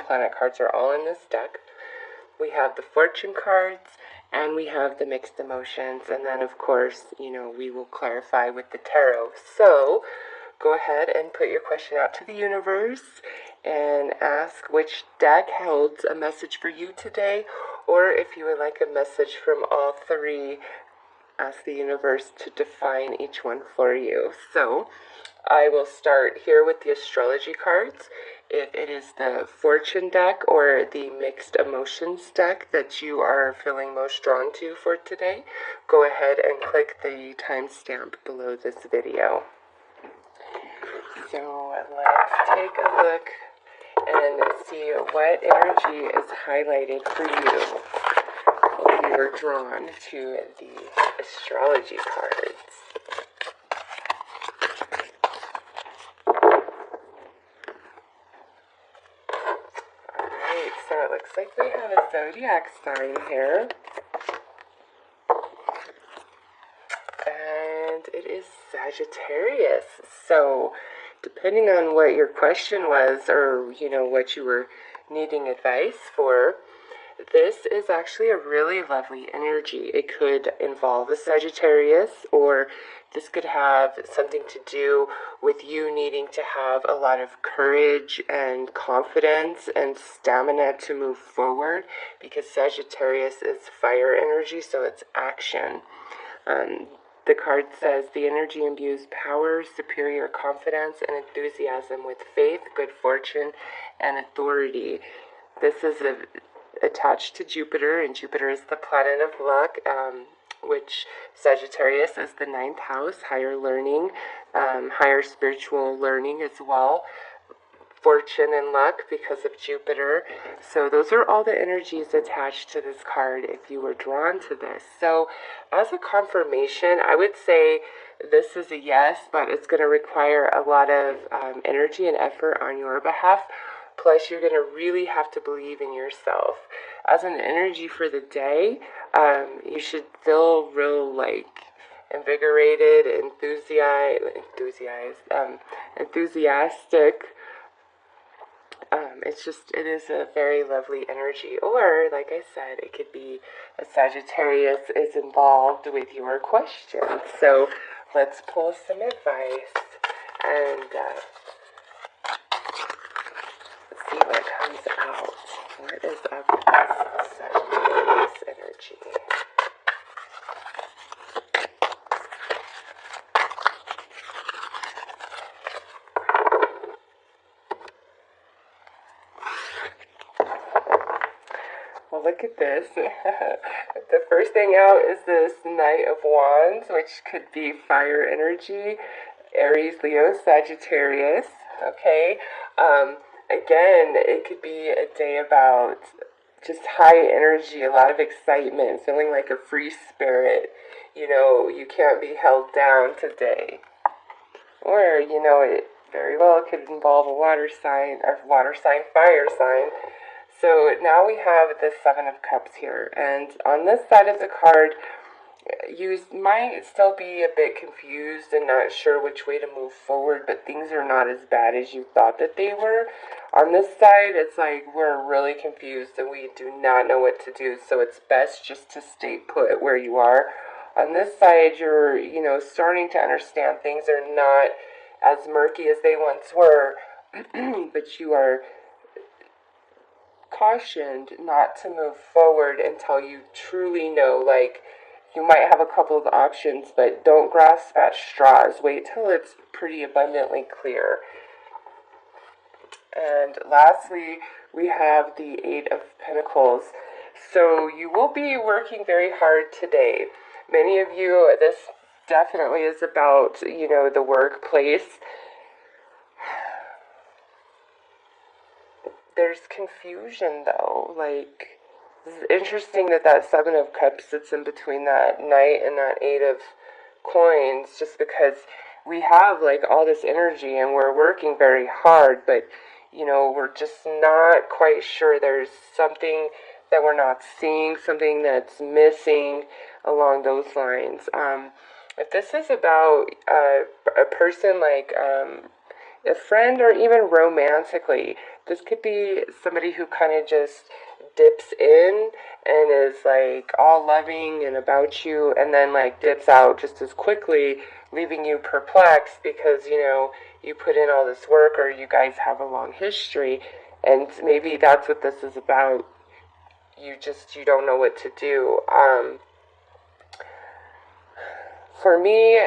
planet cards are all in this deck. We have the fortune cards, and we have the mixed emotions, and then of course, we will clarify with the tarot. So go ahead and put your question out to the universe and ask which deck holds a message for you today, or if you would like a message from all three, ask the universe to define each one for you. So I will start here with the astrology cards. If it is the fortune deck or the mixed emotions deck that you are feeling most drawn to for today, go ahead and click the timestamp below this video. So let's take a look and see what energy is highlighted for you if you are drawn to the astrology cards. Alright, so it looks like we have a zodiac sign here. And it is Sagittarius. So depending on what your question was, or what you were needing advice for, this is actually a really lovely energy. It could involve a Sagittarius, or this could have something to do with you needing to have a lot of courage and confidence and stamina to move forward, because Sagittarius is fire energy, so it's action. The card says the energy imbues power, superior confidence, and enthusiasm with faith, good fortune, and authority. This is attached to Jupiter, and Jupiter is the planet of luck, which Sagittarius is the 9th house, higher learning, higher spiritual learning as well. Fortune and luck because of Jupiter. So those are all the energies attached to this card if you were drawn to this. So as a confirmation, I would say this is a yes, but it's going to require a lot of energy and effort on your behalf. Plus, you're going to really have to believe in yourself. As an energy for the day, you should feel real invigorated, enthusiastic. It is a very lovely energy. Or, like I said, it could be a Sagittarius is involved with your question. So let's pull some advice and see what comes out. What is up with this Sagittarius energy? Well, look at this. The first thing out is this Knight of Wands, which could be fire energy, Aries, Leo, Sagittarius. Okay. Again, it could be a day about just high energy, a lot of excitement, feeling like a free spirit. You can't be held down today. Or, it very well could involve a water sign, fire sign. So now we have the Seven of Cups here, and on this side of the card, you might still be a bit confused and not sure which way to move forward, but things are not as bad as you thought that they were. On this side, it's like we're really confused and we do not know what to do, so it's best just to stay put where you are. On this side, you're, starting to understand things are not as murky as they once were, but you are cautioned not to move forward until you truly know. You might have a couple of options, but don't grasp at straws. Wait till it's pretty abundantly clear. And lastly, we have the Eight of Pentacles. So you will be working very hard today. Many of you, this definitely is about, the workplace. There's confusion, though. It's interesting that Seven of Cups sits in between that Knight and that Eight of Coins, just because we have, all this energy and we're working very hard, but, we're just not quite sure. There's something that we're not seeing, something that's missing along those lines. If this is about a person a friend or even romantically. This could be somebody who kind of just dips in and is like all loving and about you and then like dips out just as quickly, leaving you perplexed because, you put in all this work or you guys have a long history, and maybe that's what this is about. You don't know what to do. For me,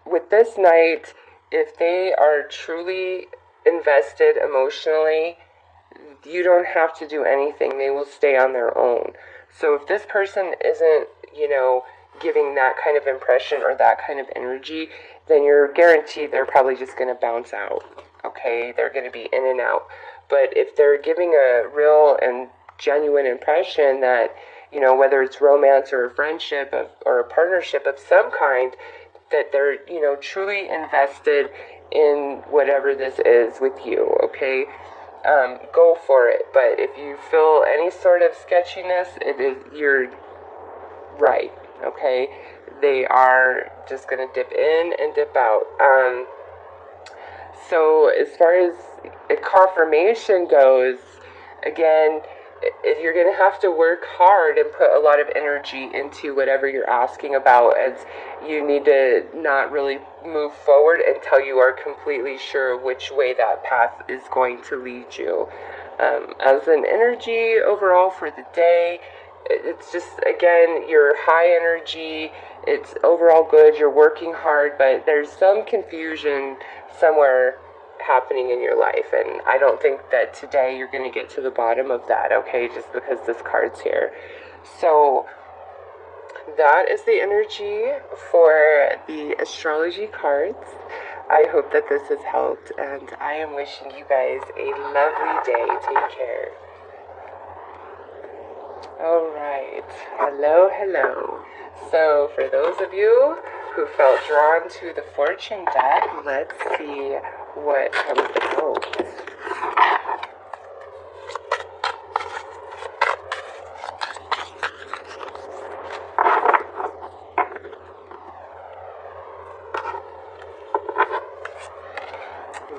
with this Knight, if they are truly invested emotionally, you don't have to do anything. They will stay on their own. So if this person isn't, giving that kind of impression or that kind of energy, then you're guaranteed they're probably just going to bounce out. Okay? They're going to be in and out. But if they're giving a real and genuine impression that, whether it's romance or a friendship or a partnership of some kind, that they're, truly invested in whatever this is with you, okay? Go for it. But if you feel any sort of sketchiness, you're right, okay? They are just going to dip in and dip out. So as far as a confirmation goes, again, you're going to have to work hard and put a lot of energy into whatever you're asking about, as you need to not really move forward until you are completely sure which way that path is going to lead you. As an energy overall for the day, it's just, again, you're high energy, it's overall good, you're working hard, but there's some confusion somewhere happening in your life, and I don't think that today you're going to get to the bottom of that, okay, just because this card's here. So that is the energy for the astrology cards. I hope that this has helped, and I am wishing you guys a lovely day. Take care. Alright, hello. So for those of you who felt drawn to the fortune deck, let's see what comes out.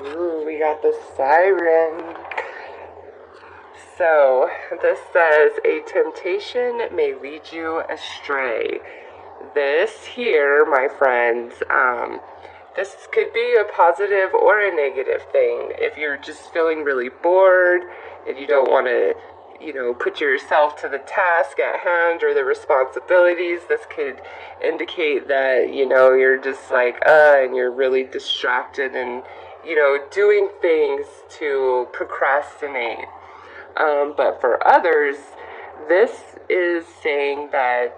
Ooh, we got the Siren. So, this says, a temptation may lead you astray. This here, my friends, this could be a positive or a negative thing. If you're just feeling really bored and you don't want to, put yourself to the task at hand or the responsibilities, this could indicate that, you're just like, and you're really distracted and, doing things to procrastinate. But for others, this is saying that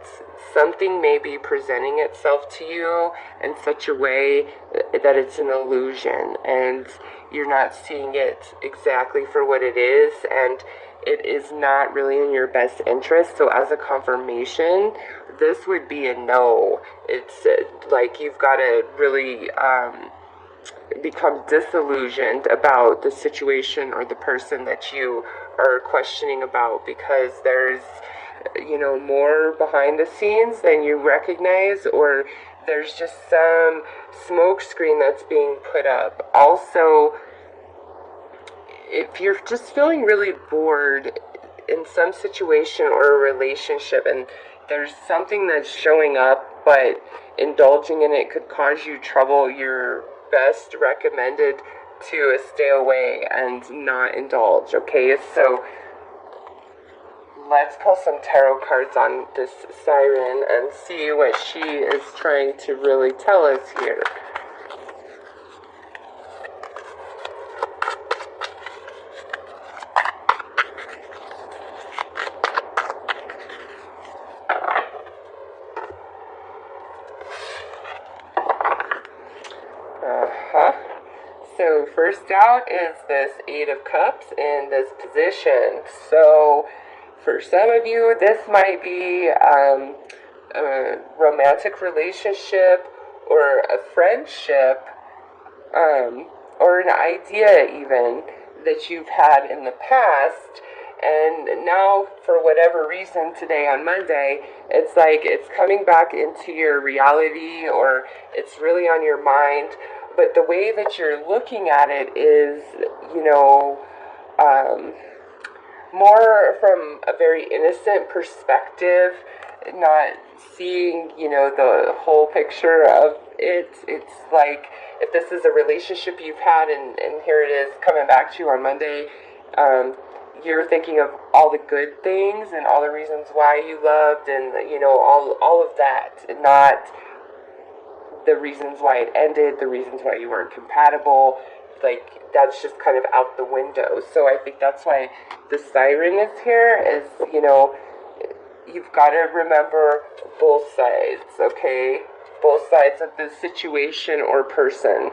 something may be presenting itself to you in such a way that it's an illusion and you're not seeing it exactly for what it is, and it is not really in your best interest. So as a confirmation, this would be a no. It's like you've got to really become disillusioned about the situation or the person that you are questioning about, because there's more behind the scenes than you recognize, or there's just some smoke screen that's being put up. Also, if you're just feeling really bored in some situation or a relationship and there's something that's showing up, but indulging in it could cause you trouble, you're best recommended to stay away and not indulge, okay? So let's pull some tarot cards on this Siren and see what she is trying to really tell us here. So first out is this Eight of Cups in this position. So for some of you, this might be a romantic relationship or a friendship, or an idea even that you've had in the past. And now, for whatever reason, today on Monday, it's like it's coming back into your reality, or it's really on your mind. but the way that you're looking at it is, you know, more from a very innocent perspective, not seeing, you know, the whole picture of it. It's like if this is a relationship you've had and here it is coming back to you on Monday, you're thinking of all the good things and all the reasons why you loved and, you know, all of that, and not the reasons why it ended, the reasons why you weren't compatible. Like, that's just kind of out the window. So I think that's why the siren is here, is, you know, you've got to remember both sides, okay? Both sides of the situation or person.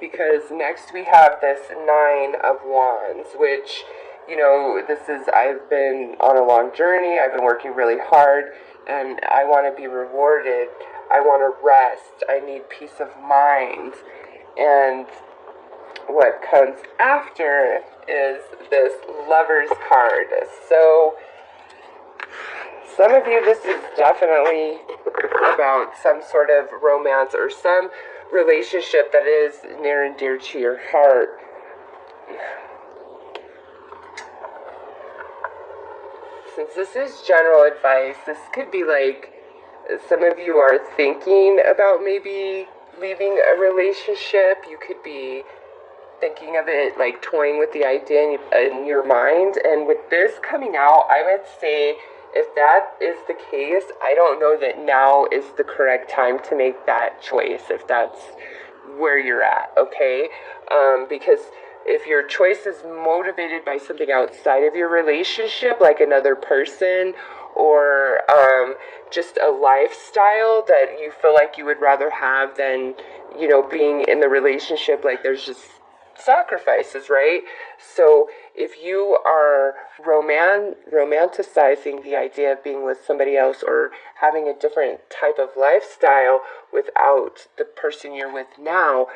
Because next we have this Nine of Wands, which, you know, this is, I've been on a long journey, I've been working really hard, and I want to be rewarded. I want to rest. I need peace of mind. And what comes after is this Lover's card. So some of you, this is definitely about some sort of romance or some relationship that is near and dear to your heart. Since this is general advice, this could be like some of you are thinking about maybe leaving a relationship. You could be thinking of it, like toying with the idea in your mind. And with this coming out, I would say if that is the case, I don't know that now is the correct time to make that choice, if that's where you're at, okay? Because if your choice is motivated by something outside of your relationship, like another person, or just a lifestyle that you feel like you would rather have than, you know, being in the relationship, like there's just sacrifices, right? So if you are romanticizing the idea of being with somebody else or having a different type of lifestyle without the person you're with now,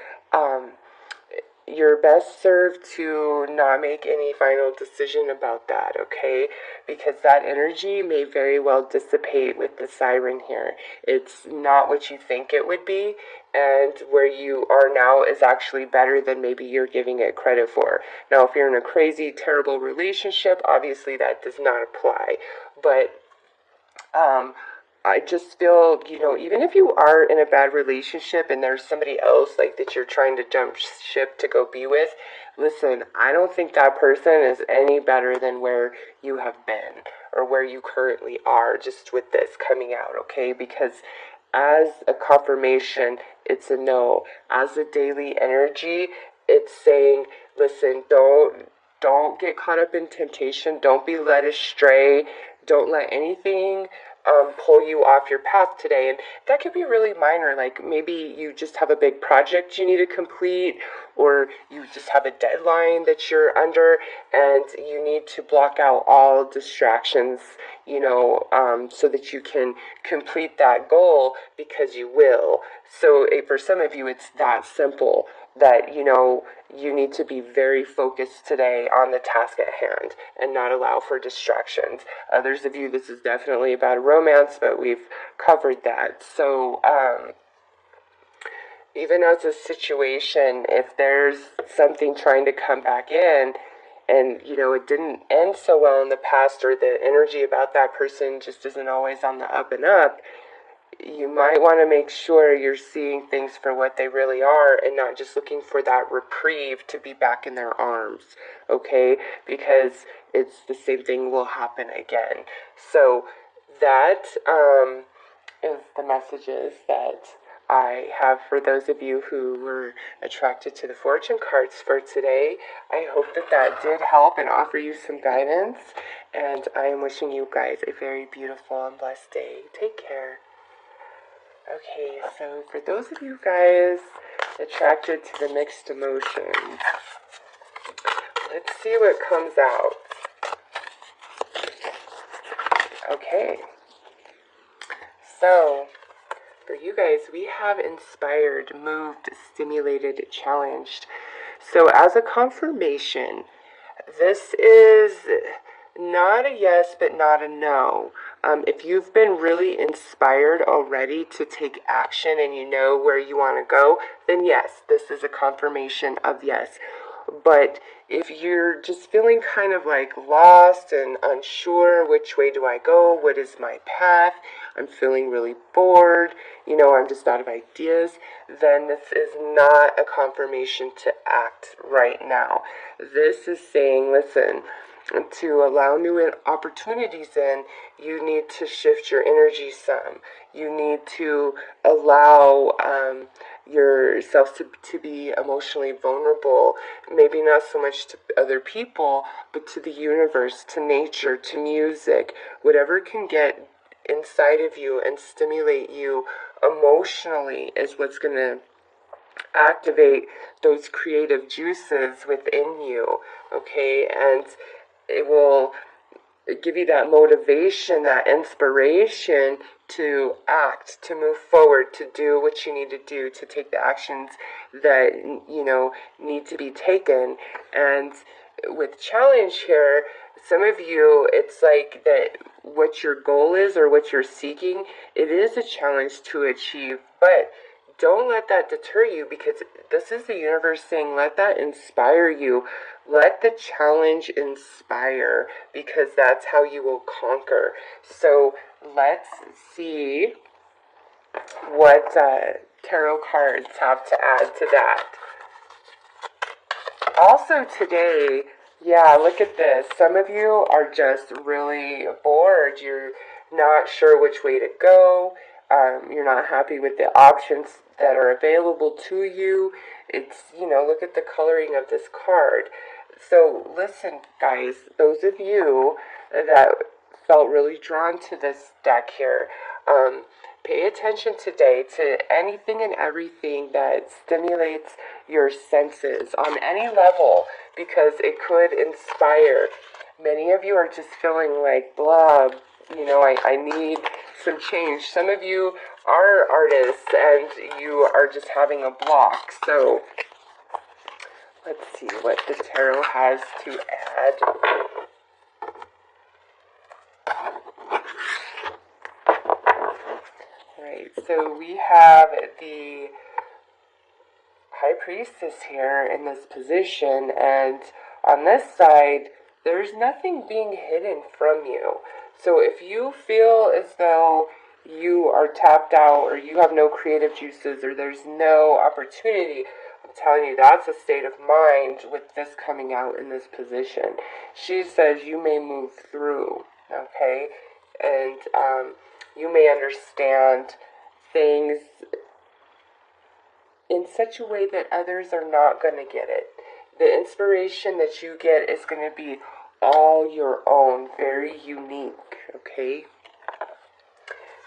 you're best served to not make any final decision about that, okay? Because that energy may very well dissipate with the siren here. It's not what you think it would be, and where you are now is actually better than maybe you're giving it credit for. Now, if you're in a crazy, terrible relationship, obviously that does not apply. But I just feel, you know, even if you are in a bad relationship and there's somebody else like that you're trying to jump ship to go be with, listen, I don't think that person is any better than where you have been or where you currently are, just with this coming out, okay? Because as a confirmation, it's a no. As a daily energy, it's saying, listen, don't get caught up in temptation. Don't be led astray. Don't let anything pull you off your path today. And that could be really minor, like maybe you just have a big project you need to complete, or you just have a deadline that you're under and you need to block out all distractions, you know, so that you can complete that goal, because you will. So for some of you, it's that simple, that, you know, you need to be very focused today on the task at hand and not allow for distractions. Others of you, this is definitely about romance, but we've covered that. So, even as a situation, if there's something trying to come back in and, you know, it didn't end so well in the past, or the energy about that person just isn't always on the up and up, you might want to make sure you're seeing things for what they really are and not just looking for that reprieve to be back in their arms, okay? Because it's the same thing will happen again. So that is the messages that I have for those of you who were attracted to the fortune cards for today. I hope that that did help and offer you some guidance. And I am wishing you guys a very beautiful and blessed day. Take care. Okay, so for those of you guys attracted to the mixed emotions, let's see what comes out. Okay, so for you guys, we have inspired, moved, stimulated, challenged. So as a confirmation, this is not a yes, but not a no. If you've been really inspired already to take action and you know where you want to go, then yes, this is a confirmation of yes. But if you're just feeling kind of like lost and unsure, which way do I go? What is my path? I'm feeling really bored, I'm just out of ideas, then this is not a confirmation to act right now. This is saying, listen, to allow new opportunities in, you need to shift your energy some. You need to allow yourself to be emotionally vulnerable, maybe not so much to other people, but to the universe, to nature, to music, whatever can get inside of you and stimulate you emotionally is what's going to activate those creative juices within you, okay? And it will give you that motivation, that inspiration to act, to move forward, to do what you need to do, to take the actions that, need to be taken. And with challenge here, some of you, it's like that what your goal is or what you're seeking, it is a challenge to achieve, but don't let that deter you, because this is the universe saying, let that inspire you. Let the challenge inspire, because that's how you will conquer. So let's see what tarot cards have to add to that. Also today, look at this. Some of you are just really bored. You're not sure which way to go. You're not happy with the options that are available to you. It's, look at the coloring of this card. So listen, guys, those of you that felt really drawn to this deck here, pay attention today to anything and everything that stimulates your senses on any level, because it could inspire. Many of you are just feeling like, blah, I need some change. Some of you are artists and you are just having a block. So let's see what the tarot has to add. Right, so we have the High Priestess here in this position, and on this side, there's nothing being hidden from you. So if you feel as though you are tapped out, or you have no creative juices, or there's no opportunity, I'm telling you, that's a state of mind with this coming out in this position. She says you may move through, okay? And you may understand things in such a way that others are not going to get it. The inspiration that you get is going to be all your own, very unique, okay?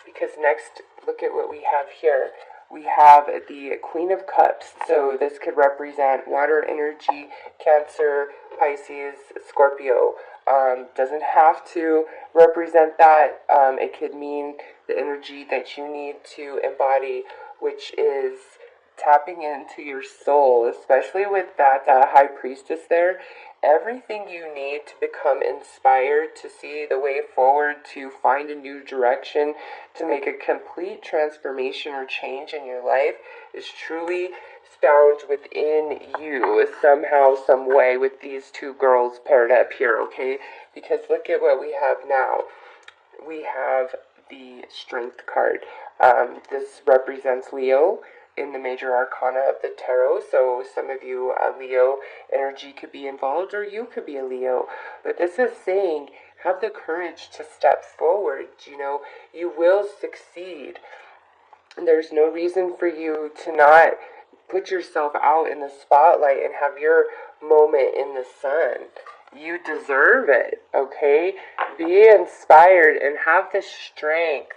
Because next, look at what we have here. We have the Queen of Cups. So this could represent water energy, Cancer, Pisces, Scorpio. Doesn't have to represent that. It could mean the energy that you need to embody, which is tapping into your soul, especially with that High Priestess there. Everything you need to become inspired, to see the way forward, to find a new direction, to make a complete transformation or change in your life is truly found within you somehow, some way, with these two girls paired up here, okay? Because look at what we have now. We have the Strength card. This represents Leo in the major arcana of the tarot. So some of you, Leo energy could be involved, or you could be a Leo. But this is saying, have the courage to step forward. You will succeed. There's no reason for you to not put yourself out in the spotlight and have your moment in the sun. You deserve it, okay? Be inspired and have the strength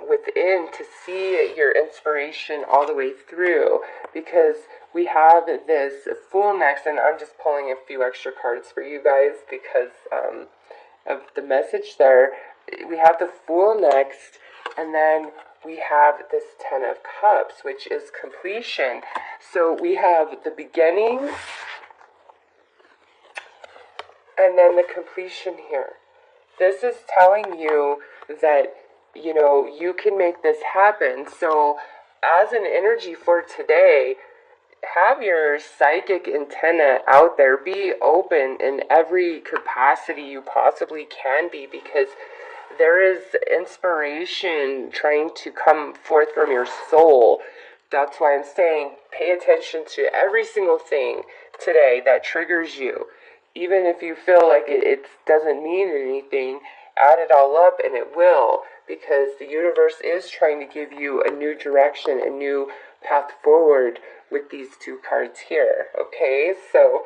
within to see your inspiration all the way through, because we have this Fool next, and I'm just pulling a few extra cards for you guys because of the message there. We have the Fool next, and then we have this Ten of Cups, which is completion. So we have the beginning And then the completion here. This is telling you that, you can make this happen. So as an energy for today, have your psychic antenna out there. Be open in every capacity you possibly can be, because there is inspiration trying to come forth from your soul. That's why I'm saying pay attention to every single thing today that triggers you. Even if you feel like it doesn't mean anything, add it all up and it will, because the universe is trying to give you a new direction, a new path forward with these two cards here. Okay, so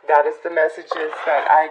that is the messages that I